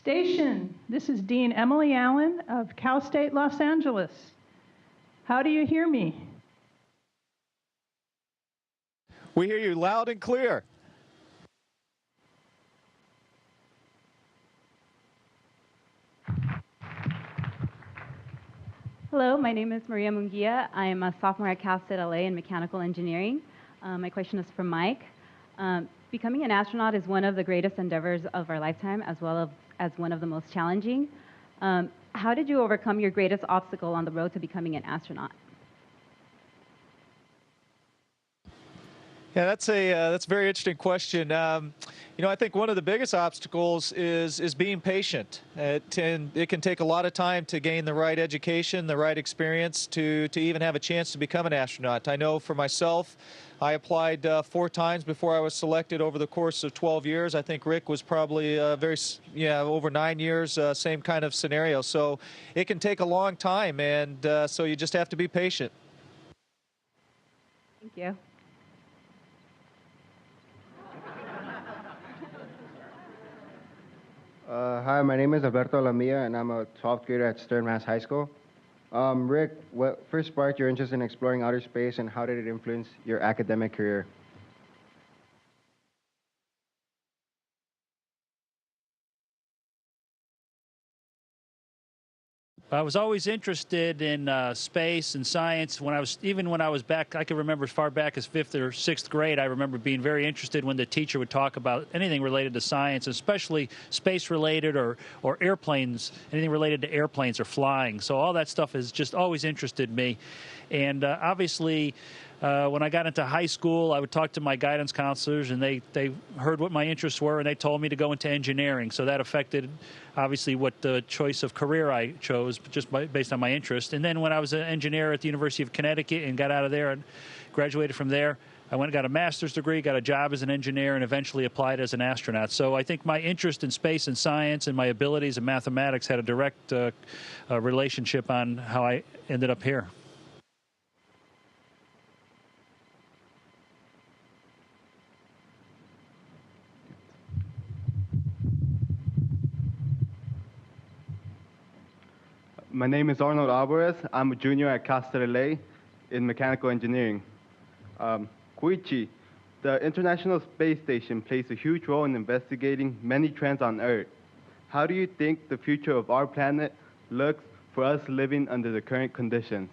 Station, this is Dean Emily Allen of Cal State Los Angeles. How do you hear me? We hear you loud and clear. Hello, my name is Maria Munguia. I'm a sophomore at Cal State LA in mechanical engineering. My question is for Mike. Becoming an astronaut is one of the greatest endeavors of our lifetime, as well as one of the most challenging. How did you overcome your greatest obstacle on the road to becoming an astronaut? Yeah, that's a very interesting question. I think one of the biggest obstacles is being patient. It can take a lot of time to gain the right education, the right experience to even have a chance to become an astronaut. I know for myself, I applied 4 times before I was selected over the course of 12 years. I think Rick was probably over 9 years, same kind of scenario. So it can take a long time, and so you just have to be patient. Thank you. Hi, my name is Alberto Lamia, and I'm a 12th grader at Stern Mass High School. Rick, what first sparked your interest in exploring outer space, and how did it influence your academic career? I was always interested in space and science. Even when I was back, I can remember as far back as 5th or 6th grade, I remember being very interested when the teacher would talk about anything related to science, especially space-related or airplanes, anything related to airplanes or flying. So all that stuff has just always interested me. And obviously, when I got into high school, I would talk to my guidance counselors, and they heard what my interests were, and they told me to go into engineering. So that affected, obviously, what the choice of career I chose, just based on my interest. And then when I was an engineer at the University of Connecticut and got out of there and graduated from there, I went and got a master's degree, got a job as an engineer, and eventually applied as an astronaut. So I think my interest in space and science and my abilities in mathematics had a direct relationship on how I ended up here. My name is Arnold Alvarez. I'm a junior at Cal State LA in mechanical engineering. Koichi, the International Space Station plays a huge role in investigating many trends on Earth. How do you think the future of our planet looks for us living under the current conditions?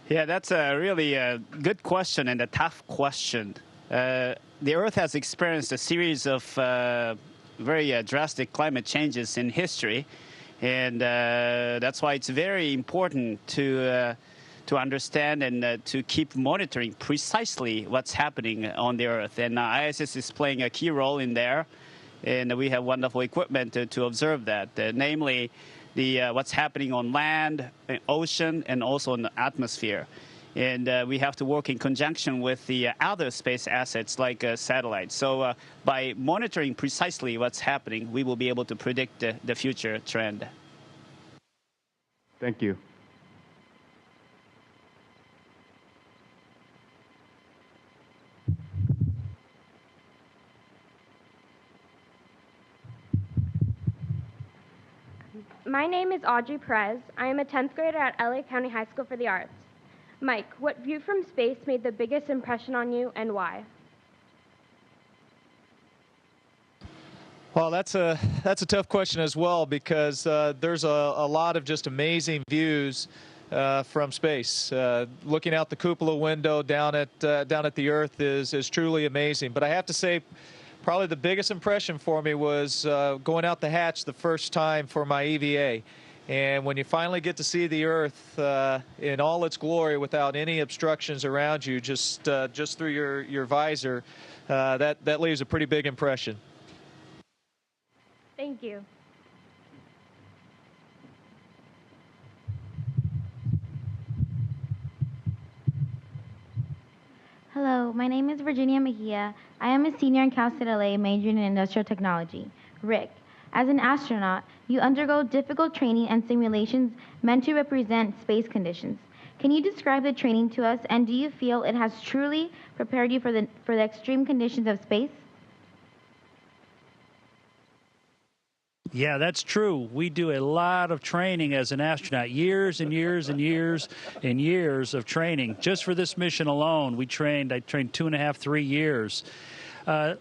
Yeah, that's a really good question and a tough question. The Earth has experienced a series of very drastic climate changes in history, and that's why it's very important to understand and to keep monitoring precisely what's happening on the Earth. And ISS is playing a key role in there, and we have wonderful equipment to observe that, namely what's happening on land, ocean, and also in the atmosphere. And we have to work in conjunction with the other space assets like satellites. So by monitoring precisely what's happening, we will be able to predict the future trend. Thank you. My name is Audrey Perez. I am a 10th grader at LA County High School for the Arts. Mike, what view from space made the biggest impression on you and why? Well, that's a tough question as well, because there's a lot of just amazing views from space. Looking out the cupola window down at the Earth is truly amazing. But I have to say, probably the biggest impression for me was going out the hatch the first time for my EVA. And when you finally get to see the Earth in all its glory without any obstructions around you, just through your visor, that leaves a pretty big impression. Thank you. Hello, my name is Virginia Mejia. I am a senior in Cal State LA majoring in industrial technology. Rick, as an astronaut, you undergo difficult training and simulations meant to represent space conditions. Can you describe the training to us, and do you feel it has truly prepared you for the extreme conditions of space? Yeah, that's true. We do a lot of training as an astronaut, years and years and years and years of training. Just for this mission alone, I trained 2.5, 3 years.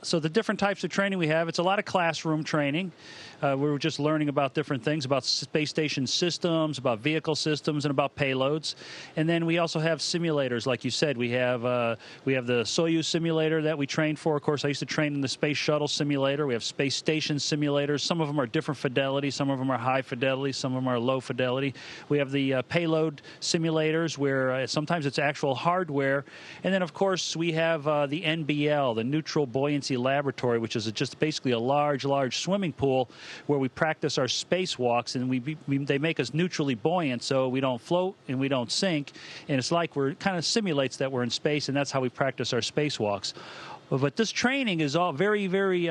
So the different types of training we have, it's a lot of classroom training. We're just learning about different things, about space station systems, about vehicle systems, and about payloads. And then we also have simulators, like you said. We have the Soyuz simulator that we trained for. Of course, I used to train in the Space Shuttle simulator. We have space station simulators. Some of them are different fidelity. Some of them are high fidelity. Some of them are low fidelity. We have the payload simulators where sometimes it's actual hardware. And then, of course, we have the NBL, the Neutral Buoyancy Laboratory, which is just basically a large swimming pool where we practice our spacewalks, and they make us neutrally buoyant so we don't float and we don't sink. And it's like kind of simulates that we're in space, and that's how we practice our spacewalks. But this training is all very, very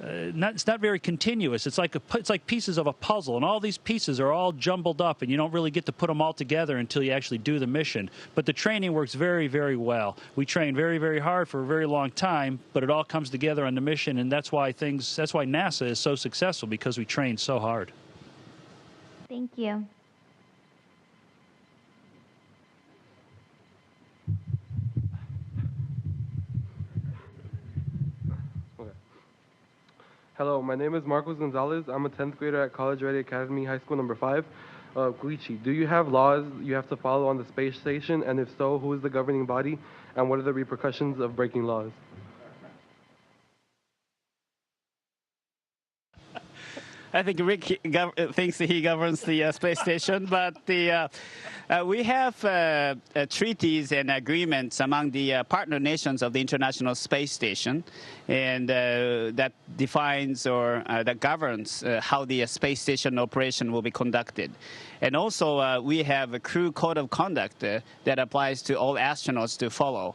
it's not very continuous. It's like pieces of a puzzle, and all these pieces are all jumbled up, and you don't really get to put them all together until you actually do the mission. But the training works very, very well. We train very, very hard for a very long time, but it all comes together on the mission, and that's why NASA is so successful, because we train so hard. Thank you. Hello, my name is Marcos Gonzalez. I'm a 10th grader at College Ready Academy, High School number 5. Koichi, do you have laws you have to follow on the space station? And if so, who is the governing body? And what are the repercussions of breaking laws? I think Rick thinks he governs the space station, but we have treaties and agreements among the partner nations of the International Space Station, and that defines or that governs how the space station operation will be conducted. And also, we have a crew code of conduct that applies to all astronauts to follow.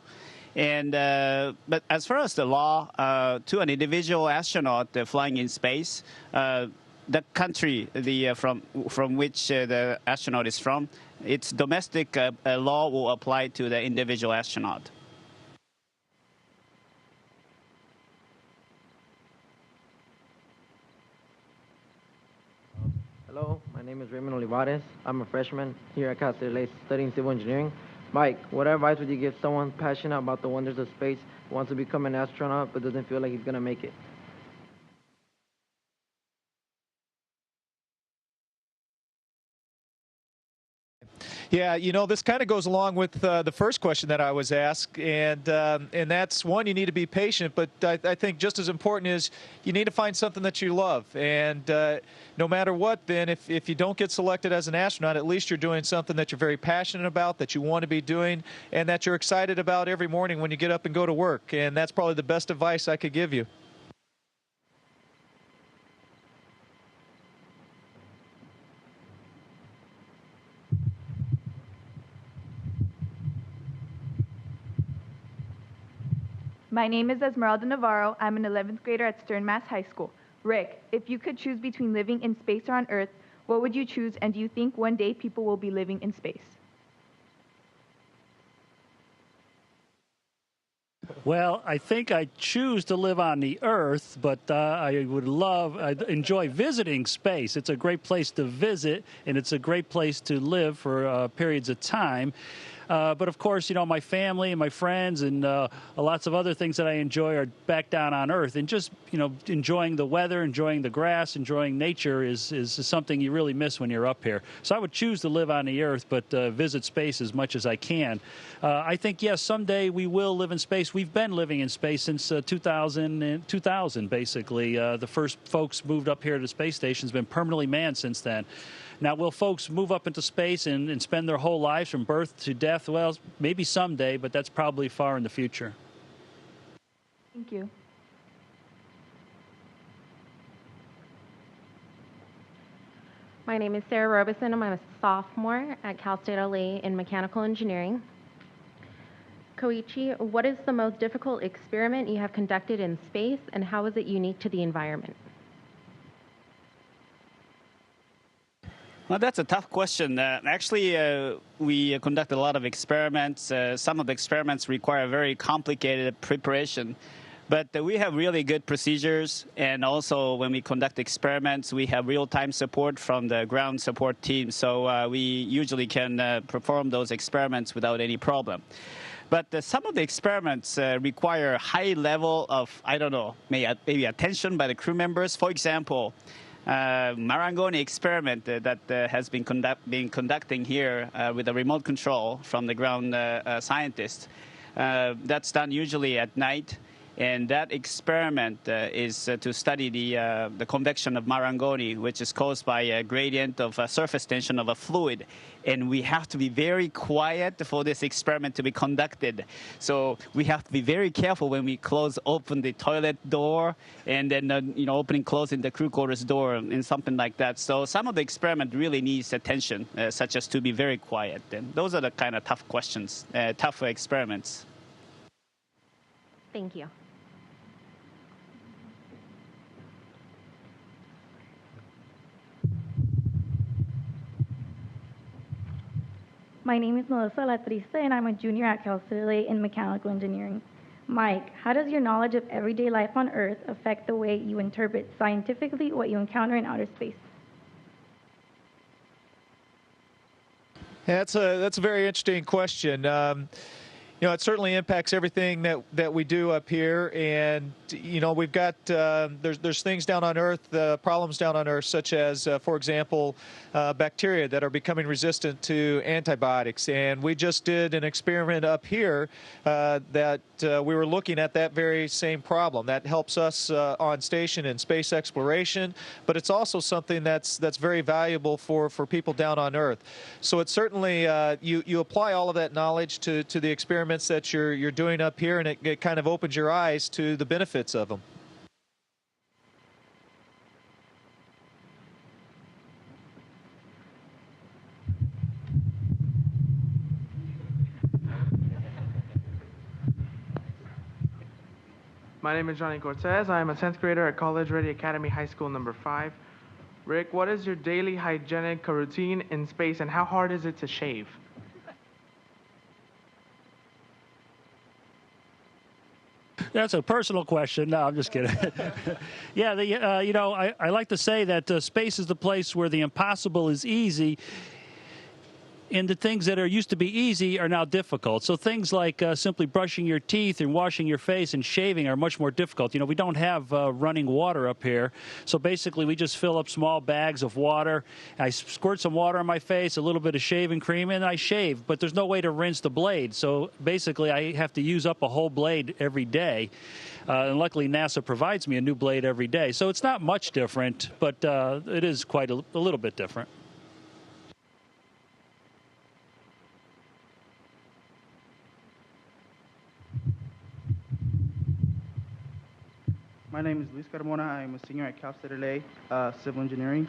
And but as far as the law, to an individual astronaut flying in space, the country from which the astronaut is from, its domestic law will apply to the individual astronaut. Hello, my name is Raymond Olivares. I'm a freshman here at Cal State LA studying civil engineering. Mike, what advice would you give someone passionate about the wonders of space who wants to become an astronaut but doesn't feel like he's going to make it? Yeah, you know, this kind of goes along with the first question that I was asked, and that's one, you need to be patient, but I think just as important is you need to find something that you love, and no matter what, then if you don't get selected as an astronaut, at least you're doing something that you're very passionate about, that you want to be doing, and that you're excited about every morning when you get up and go to work, and that's probably the best advice I could give you. My name is Esmeralda Navarro. I'm an 11th grader at Stern Mass High School. Rick, if you could choose between living in space or on Earth, what would you choose, and do you think one day people will be living in space? Well, I think I choose to live on the Earth, but I enjoy visiting space. It's a great place to visit, and it's a great place to live for periods of time. But of course, you know, my family and my friends and lots of other things that I enjoy are back down on Earth. And just, you know, enjoying the weather, enjoying the grass, enjoying nature is something you really miss when you're up here. So I would choose to live on the Earth, but visit space as much as I can. I think, yes, someday we will live in space. We've been living in space since 2000, basically. The first folks moved up here to the space station has been permanently manned since then. Now, will folks move up into space and spend their whole lives from birth to death? Well, maybe someday, but that's probably far in the future. Thank you. My name is Sarah Robeson. I'm a sophomore at Cal State LA in mechanical engineering. Koichi, what is the most difficult experiment you have conducted in space, and how is it unique to the environment? Well, that's a tough question. Actually, we conduct a lot of experiments. Some of the experiments require very complicated preparation. But we have really good procedures. And also, when we conduct experiments, we have real-time support from the ground support team. So we usually can perform those experiments without any problem. But some of the experiments require a high level of, I don't know, maybe attention by the crew members. For example, Marangoni experiment that has been conducting here with a remote control from the ground scientist. That's done usually at night. And that experiment is to study the convection of Marangoni, which is caused by a gradient of surface tension of a fluid. And we have to be very quiet for this experiment to be conducted. So we have to be very careful when we open the toilet door, and then opening, closing the crew quarters door, and something like that. So some of the experiment really needs attention, such as to be very quiet. And those are the kind of tough questions, tough experiments. Thank you. My name is Melissa Latrista, and I'm a junior at Cal State LA in mechanical engineering. Mike, how does your knowledge of everyday life on Earth affect the way you interpret scientifically what you encounter in outer space? Yeah, that's a very interesting question. It certainly impacts everything that we do up here, and we've got there's things down on Earth, problems down on Earth, such as, for example, bacteria that are becoming resistant to antibiotics. And we just did an experiment up here that we were looking at that very same problem. That helps us on station in space exploration, but it's also something that's very valuable for people down on Earth. So it's certainly you apply all of that knowledge to the experiments that you're doing up here, and it kind of opens your eyes to the benefits of them. My name is Johnny Cortez. I am a 10th grader at College Ready Academy High School number 5. Rick, what is your daily hygienic routine in space, and how hard is it to shave? That's a personal question. No, I'm just kidding. Yeah, I like to say that space is the place where the impossible is easy, and the things that used to be easy are now difficult. So things like simply brushing your teeth and washing your face and shaving are much more difficult. We don't have running water up here. So basically, we just fill up small bags of water. I squirt some water on my face, a little bit of shaving cream, and I shave. But there's no way to rinse the blade. So basically, I have to use up a whole blade every day. And luckily, NASA provides me a new blade every day. So it's not much different, but it is quite a little bit different. My name is Luis Carmona. I am a senior at Cal State LA, civil engineering.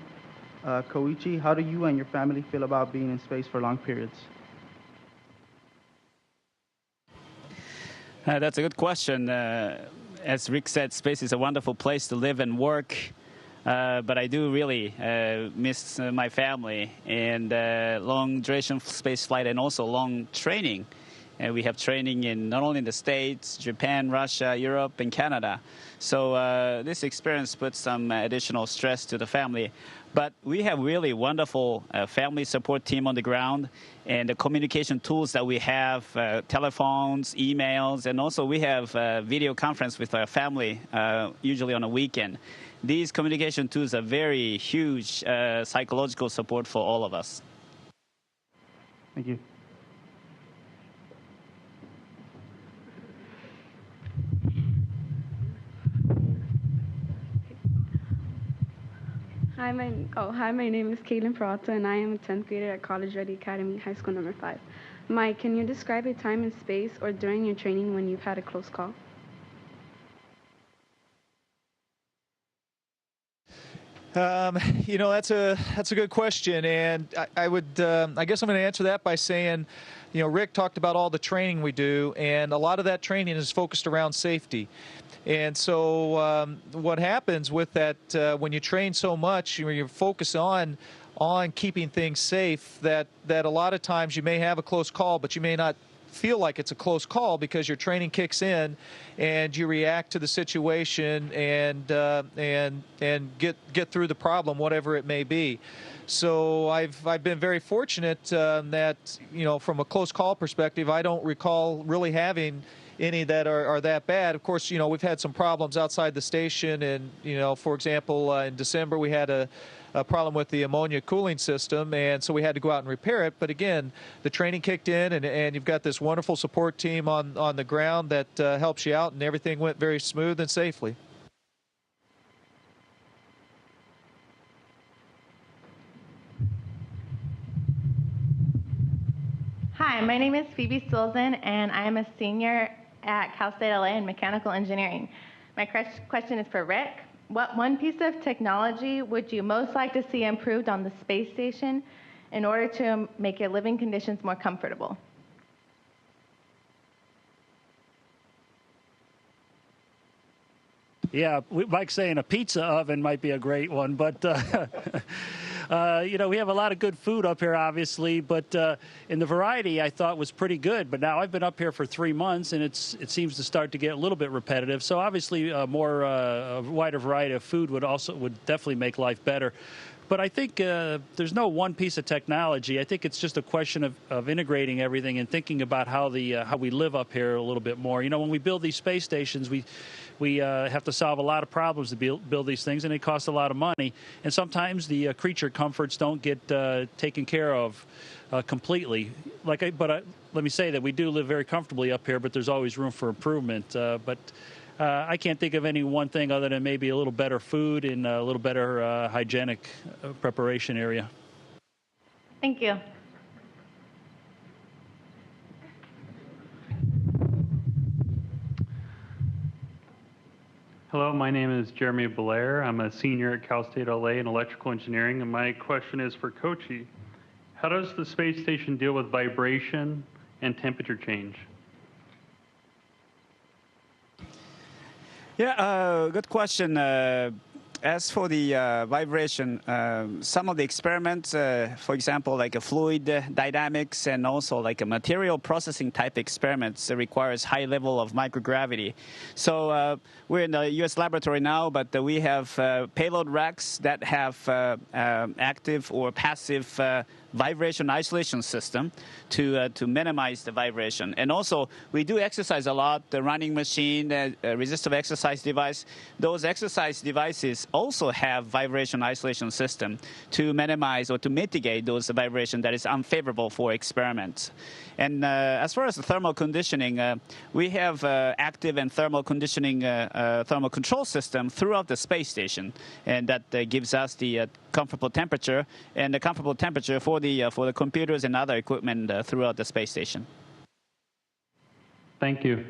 Koichi, how do you and your family feel about being in space for long periods? That's a good question. As Rick said, space is a wonderful place to live and work. But I do really miss my family and long duration space flight, and also long training. And we have training in not only in the States, Japan, Russia, Europe, and Canada. So this experience puts some additional stress to the family. But we have really wonderful family support team on the ground, and the communication tools that we have, telephones, emails, and also we have video conference with our family, usually on a weekend. These communication tools are very huge psychological support for all of us. Thank you. Hi, my name is Caitlin Peralta, and I am a 10th grader at College Ready Academy High School number 5. Mike, can you describe a time in space or during your training when you've had a close call? That's a good question, and I guess I'm going to answer that by saying, Rick talked about all the training we do, and a lot of that training is focused around safety. And so what happens with that, when you train so much, you focus on on keeping things safe that a lot of times you may have a close call, but you may not feel like it's a close call because your training kicks in and you react to the situation and get through the problem, whatever it may be. So I've been very fortunate that, you know, from a close call perspective, I don't recall really having any that are that bad. Of course, you know, we've had some problems outside the station, and, you know, for example, in December we had a problem with the ammonia cooling system, and so we had to go out and repair it. But again, the training kicked in, and you've got this wonderful support team on the ground that helps you out, and everything went very smooth and safely. Hi, my name is Phoebe Stolzen, and I am a senior at Cal State LA in mechanical engineering. My question is for Rick. What one piece of technology would you most like to see improved on the space station in order to make your living conditions more comfortable? Yeah, Mike's saying a pizza oven might be a great one, but you know, we have a lot of good food up here, obviously, but in the variety I thought was pretty good. But now I've been up here for 3 months, and it seems to start to get a little bit repetitive. So obviously, a wider variety of food would definitely make life better. But I think there's no one piece of technology. I think it's just a question of integrating everything and thinking about how we live up here a little bit more. You know, when we build these space stations, we have to solve a lot of problems to build these things, and it costs a lot of money. And sometimes the creature comforts don't get taken care of completely. Let me say that we do live very comfortably up here, but there's always room for improvement. I can't think of any one thing other than maybe a little better food and a little better hygienic preparation area. Thank you. Hello, my name is Jeremy Blair. I'm a senior at Cal State LA in electrical engineering, and my question is for Koichi. How does the space station deal with vibration and temperature change? Yeah, good question. As for the vibration, some of the experiments, for example, like a fluid dynamics and also like a material processing type experiments requires high level of microgravity. So we're in the U.S. laboratory now, but we have payload racks that have active or passive vibration isolation system to minimize the vibration. And also, we do exercise a lot, the running machine, resistive exercise device. Those exercise devices also have vibration isolation system to minimize or to mitigate those vibration that is unfavorable for experiments. And as far as the thermal conditioning, we have active and thermal conditioning, thermal control system throughout the space station, and that gives us the comfortable temperature and the comfortable temperature for the computers and other equipment throughout the space station. Thank you.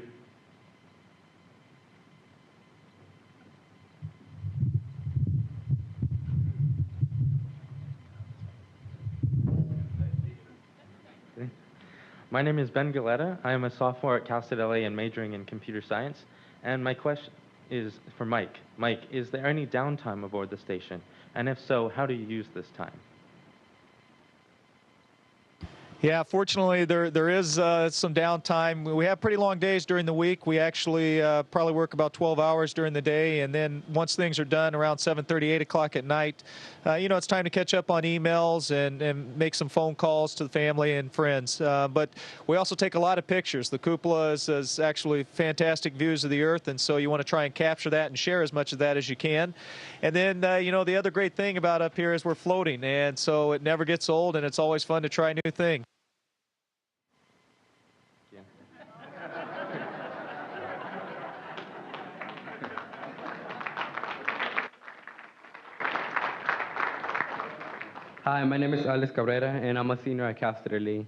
My name is Ben Galetta. I am a sophomore at Cal State LA and majoring in computer science. And my question is for Mike. Mike, is there any downtime aboard the station? And if so, how do you use this time? Yeah, fortunately, there is some downtime. We have pretty long days during the week. We actually probably work about 12 hours during the day, and then once things are done around 7:30, 8 o'clock at night, you know, it's time to catch up on emails and make some phone calls to the family and friends. But we also take a lot of pictures. The cupola is actually fantastic views of the Earth, and so you want to try and capture that and share as much of that as you can. And then, you know, the other great thing about up here is we're floating, and so it never gets old, and it's always fun to try new things. Hi, my name is Alex Cabrera, and I'm a senior at Cal State LA.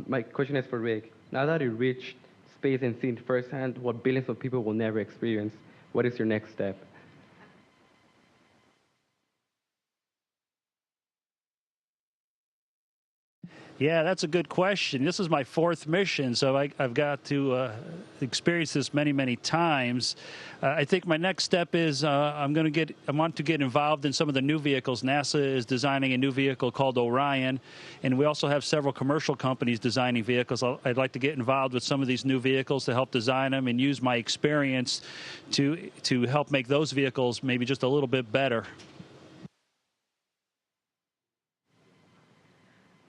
My question is for Rick. Now that you reached space and seen firsthand what billions of people will never experience, what is your next step? Yeah, that's a good question. This is my 4th mission, so I've got to experience this many, many times. I think my next step is I want to get involved in some of the new vehicles. NASA is designing a new vehicle called Orion, and we also have several commercial companies designing vehicles. I'd like to get involved with some of these new vehicles to help design them and use my experience to help make those vehicles maybe just a little bit better.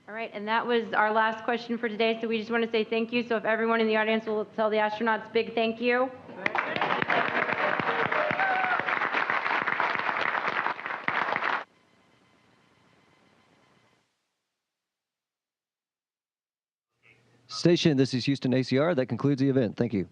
All right, and that was our last question for today, so we just want to say thank you. So if everyone in the audience will tell the astronauts big thank you. Station, this is Houston ACR. That concludes the event. Thank you.